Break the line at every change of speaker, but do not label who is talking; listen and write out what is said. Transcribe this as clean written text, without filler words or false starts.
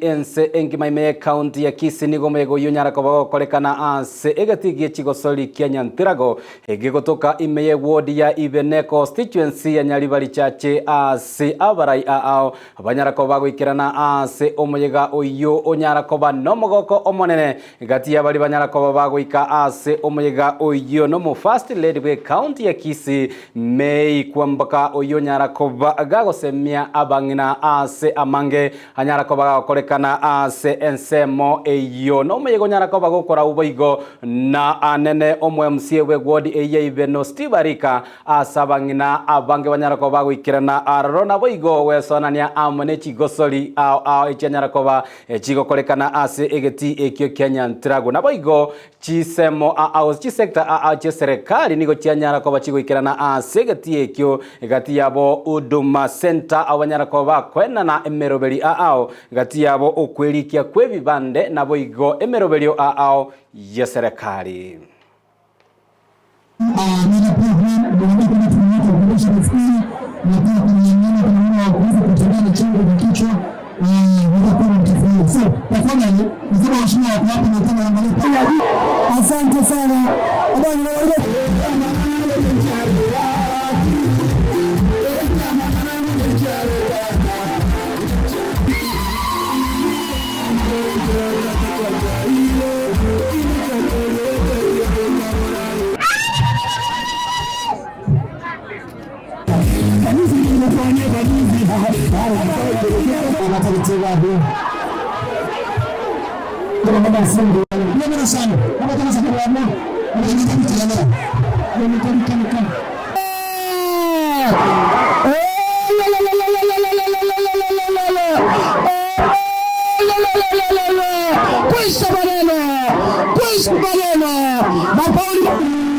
ense engimaime county ya Kisii nigo mego yunyara kobago kolekana ase egatigie chigosori kia Nyantirago egigotoka imeye ward ya Ibene constituency ya Nyaribari chache ase abarai ao abanyara kobago ikirana ase omoyega oyo onyara koba nomogoko omonene gati ya bali banyara kobago ika ase omoyega oyo no first lady we county ya Kisii mei kwambaka oyo nyara koba agagosemia abangina ase amange anyara kobago kolekana ase ensemo eyo no meyego nyara koba gukora uboigo na anene omwe MCA we ward eye Ibeno Steve Arika asabangina abange banyara koba gwikirana arona boigo wesonania amone chigosori ao ekyanyara koba chigo kolekana ase egeti ekyo Kenya Ntrago na boigo chisemo ao sector che serikali nigo cyanyara koba chigwikirana ase egeti ekyo egati yabo Huduma Center abanyara koba kwenana emeroberi ao gati yabo okwelikia kwebibande na boigo emeroberio ao ya serikali.
Asante sana. Questo baleno,